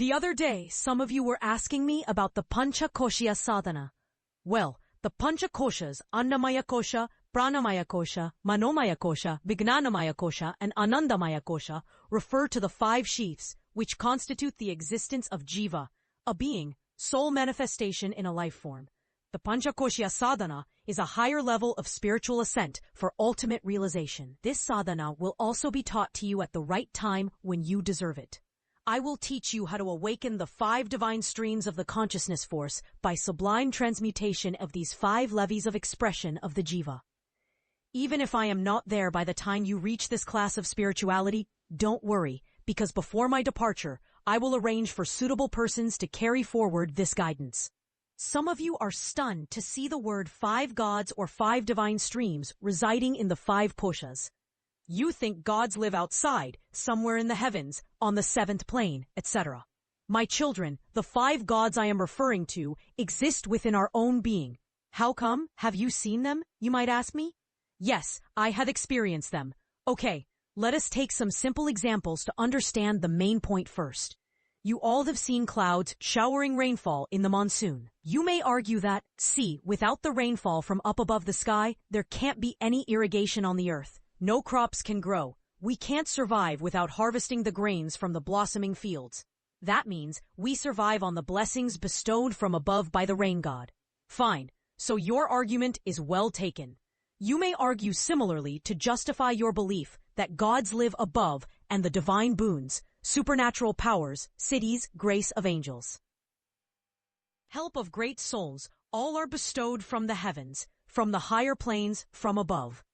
The other day, some of you were asking me about the Panchakoshya sadhana. Well, the Panchakoshas, Annamaya Kosha, Pranamaya Kosha, Manomaya Kosha, Vijnanamaya Kosha, and Anandamaya Kosha refer to the five sheaths which constitute the existence of jiva, a being, soul manifestation in a life form. The Panchakoshya sadhana is a higher level of spiritual ascent for ultimate realization. This sadhana will also be taught to you at the right time when you deserve it. I will teach you how to awaken the five divine streams of the consciousness force by sublime transmutation of these five levies of expression of the jiva. Even if I am not there by the time you reach this class of spirituality, don't worry, because before my departure, I will arrange for suitable persons to carry forward this guidance. Some of you are stunned to see the word five gods or five divine streams residing in the five koshas. You think gods live outside, somewhere in the heavens, on the seventh plane, etc. My children, the five gods I am referring to exist within our own being. How come? Have you seen them, you might ask me? Yes, I have experienced them. Okay, let us take some simple examples to understand the main point first. You all have seen clouds showering rainfall in the monsoon. You may argue that, see, without the rainfall from up above the sky, there can't be any irrigation on the earth. No crops can grow. We can't survive without harvesting the grains from the blossoming fields. That means we survive on the blessings bestowed from above by the rain god. Fine, so your argument is well taken. You may argue similarly to justify your belief that gods live above and the divine boons, supernatural powers, cities, grace of angels, help of great souls, all are bestowed from the heavens, from the higher planes, from above.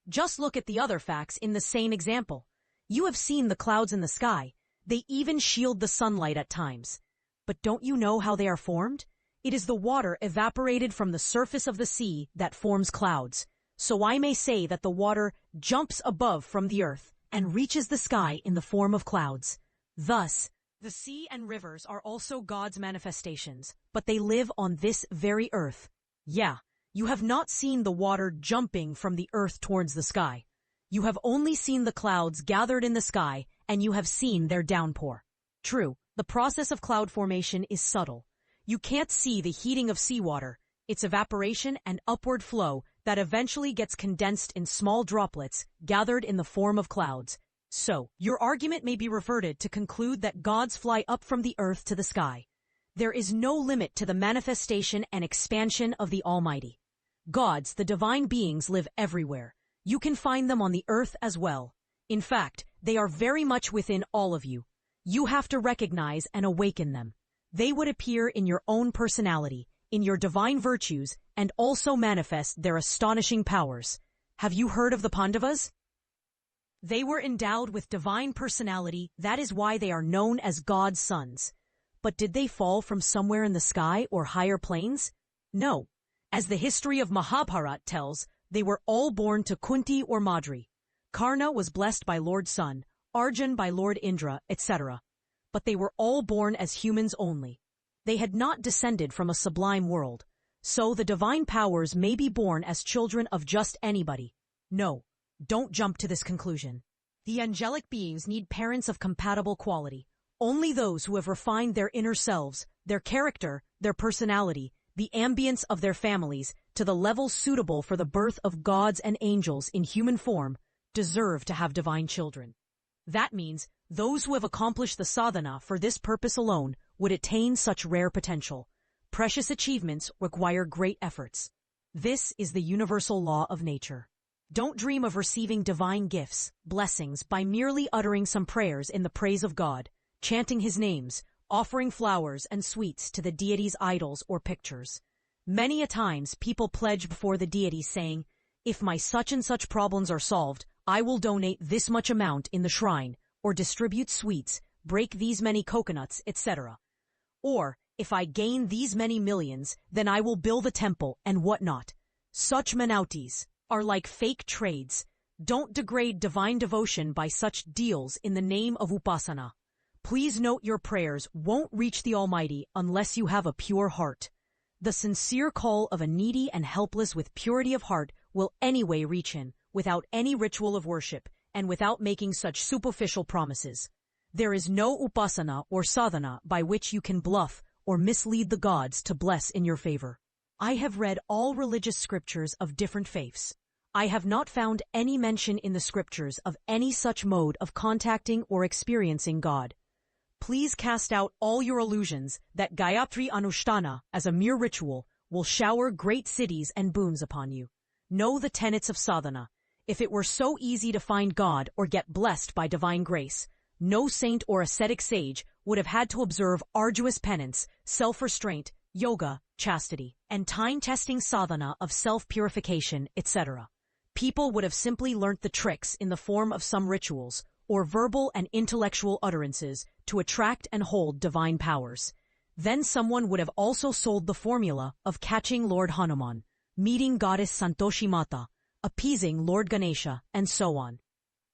Just look at the other facts in the same example. You have seen the clouds in the sky. They even shield the sunlight at times. But don't you know how they are formed? It is the water evaporated from the surface of the sea that forms clouds. So I may say that the water jumps above from the earth and reaches the sky in the form of clouds. Thus, the sea and rivers are also God's manifestations, but they live on this very earth. Yeah, you have not seen the water jumping from the earth towards the sky. You have only seen the clouds gathered in the sky, and you have seen their downpour. True, the process of cloud formation is subtle. You can't see the heating of seawater, its evaporation and upward flow that eventually gets condensed in small droplets gathered in the form of clouds. So, your argument may be reverted to conclude that gods fly up from the earth to the sky. There is no limit to the manifestation and expansion of the Almighty. Gods, the divine beings, live everywhere. You can find them on the earth as well. In fact, they are very much within all of you. You have to recognize and awaken them. They would appear in your own personality, in your divine virtues, and also manifest their astonishing powers. Have you heard of the Pandavas? They were endowed with divine personality, that is why they are known as God's sons. But did they fall from somewhere in the sky or higher planes? No. As the history of Mahabharata tells, they were all born to Kunti or Madri. Karna was blessed by Lord Sun, Arjun by Lord Indra, etc. But they were all born as humans only. They had not descended from a sublime world. So the divine powers may be born as children of just anybody. No, don't jump to this conclusion. The angelic beings need parents of compatible quality. Only those who have refined their inner selves, their character, their personality, the ambience of their families, to the level suitable for the birth of gods and angels in human form, deserve to have divine children. That means those who have accomplished the sadhana for this purpose alone would attain such rare potential. Precious achievements require great efforts. This is the universal law of nature. Don't dream of receiving divine gifts, blessings, by merely uttering some prayers in the praise of God, chanting his names, offering flowers and sweets to the deity's idols or pictures. Many a times people pledge before the deity saying, if my such and such problems are solved, I will donate this much amount in the shrine, or distribute sweets, break these many coconuts, etc. Or, if I gain these many millions, then I will build a temple and whatnot. Such manautis are like fake trades. Don't degrade divine devotion by such deals in the name of upasana. Please note your prayers won't reach the Almighty unless you have a pure heart. The sincere call of a needy and helpless with purity of heart will anyway reach him without any ritual of worship and without making such superficial promises. There is no upasana or sadhana by which you can bluff or mislead the gods to bless in your favor. I have read all religious scriptures of different faiths. I have not found any mention in the scriptures of any such mode of contacting or experiencing God. Please cast out all your illusions that Gayatri Anushtana, as a mere ritual, will shower great cities and boons upon you. Know the tenets of sadhana. If it were so easy to find God or get blessed by divine grace, no saint or ascetic sage would have had to observe arduous penance, self-restraint, yoga, chastity, and time-testing sadhana of self-purification, etc. People would have simply learnt the tricks in the form of some rituals, or verbal and intellectual utterances, to attract and hold divine powers. Then someone would have also sold the formula of catching Lord Hanuman, meeting goddess Santoshi Mata, appeasing Lord Ganesha, and so on.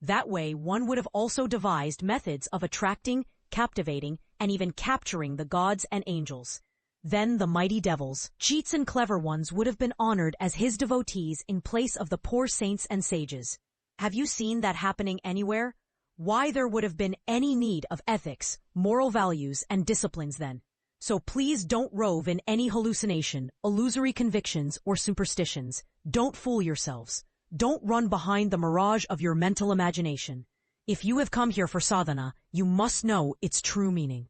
That way, one would have also devised methods of attracting, captivating, and even capturing the gods and angels. Then the mighty devils, cheats and clever ones would have been honored as his devotees in place of the poor saints and sages. Have you seen that happening anywhere? Why there would have been any need of ethics, moral values, and disciplines then? So please don't rove in any hallucination, illusory convictions, or superstitions. Don't fool yourselves. Don't run behind the mirage of your mental imagination. If you have come here for sadhana, you must know its true meaning.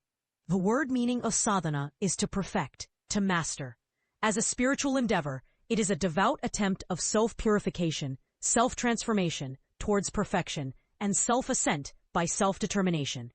The word meaning of sadhana is to perfect, to master. As a spiritual endeavor, it is a devout attempt of self-purification, self-transformation towards perfection, and self-ascent by self-determination.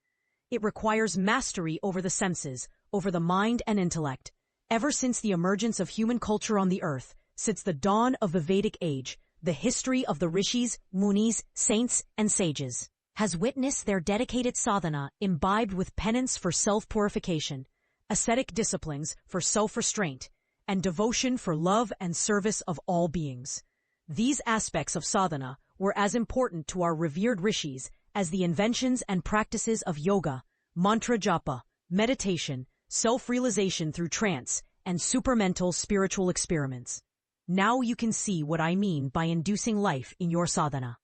It requires mastery over the senses, over the mind and intellect. Ever since the emergence of human culture on the earth, since the dawn of the Vedic age, the history of the rishis, munis, saints, and sages has witnessed their dedicated sadhana imbibed with penance for self-purification, ascetic disciplines for self-restraint, and devotion for love and service of all beings. These aspects of sadhana were as important to our revered rishis as the inventions and practices of yoga, mantra japa, meditation, self-realization through trance, and supramental spiritual experiments. Now you can see what I mean by inducing life in your sadhana.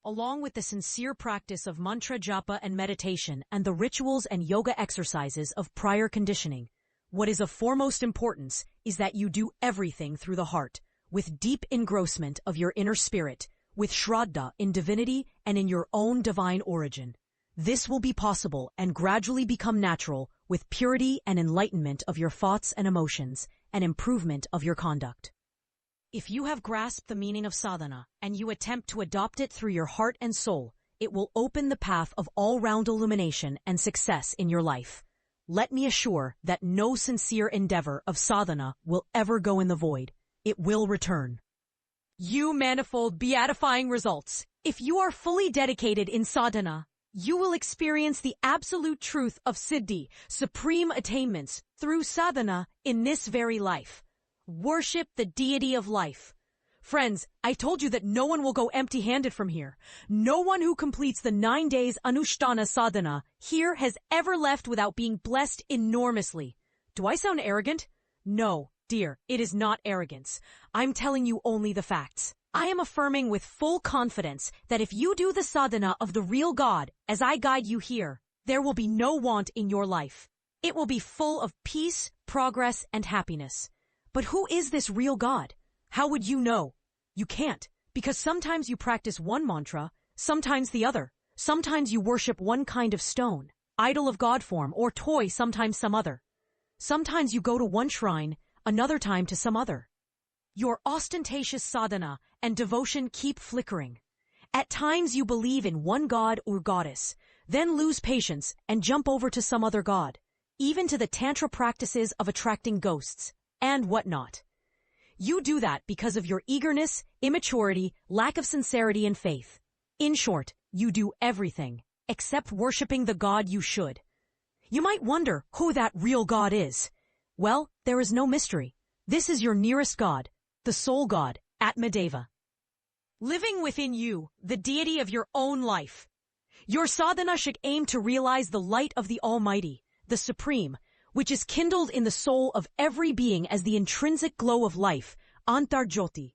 Along with the sincere practice of mantra japa and meditation and the rituals and yoga exercises of prior conditioning, what is of foremost importance is that you do everything through the heart, with deep engrossment of your inner spirit, with shraddha in divinity and in your own divine origin. This will be possible and gradually become natural with purity and enlightenment of your thoughts and emotions, and improvement of your conduct. If you have grasped the meaning of sadhana, and you attempt to adopt it through your heart and soul, it will open the path of all-round illumination and success in your life. Let me assure that no sincere endeavor of sadhana will ever go in the void. It will return you manifold beatifying results. If you are fully dedicated in sadhana, you will experience the absolute truth of siddhi, supreme attainments, through sadhana in this very life. Worship the deity of life. Friends, I told you that no one will go empty-handed from here. No one who completes the 9 days Anushtana sadhana here has ever left without being blessed enormously. Do I sound arrogant? No, dear, it is not arrogance. I'm telling you only the facts. I am affirming with full confidence that if you do the sadhana of the real God, as I guide you here, there will be no want in your life. It will be full of peace, progress, and happiness. But who is this real God? How would you know? You can't, because sometimes you practice one mantra, sometimes the other. Sometimes you worship one kind of stone, idol of God form, or toy, sometimes some other. Sometimes you go to one shrine, another time to some other. Your ostentatious sadhana and devotion keep flickering. At times you believe in one god or goddess, then lose patience and jump over to some other god, even to the tantra practices of attracting ghosts and whatnot. You do that because of your eagerness, immaturity, lack of sincerity and faith. In short, you do everything except worshiping the God you should. You might wonder who that real God is. Well, there is no mystery. This is your nearest God, the soul God, Atmadeva. Living within you, the deity of your own life. Your sadhana should aim to realize the light of the Almighty, the Supreme, which is kindled in the soul of every being as the intrinsic glow of life, Antarjyoti.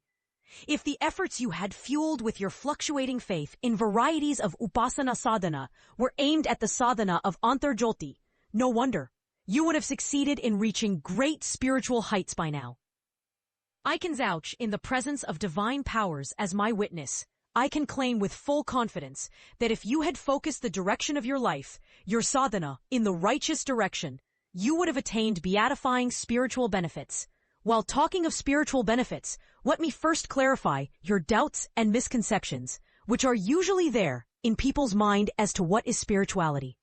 If the efforts you had fueled with your fluctuating faith in varieties of upasana sadhana were aimed at the sadhana of antarjyoti, no wonder you would have succeeded in reaching great spiritual heights by now. I can vouch in the presence of divine powers as my witness. I can claim with full confidence that if you had focused the direction of your life, your sadhana, in the righteous direction, you would have attained beatifying spiritual benefits. While talking of spiritual benefits, let me first clarify your doubts and misconceptions, which are usually there in people's mind as to what is spirituality.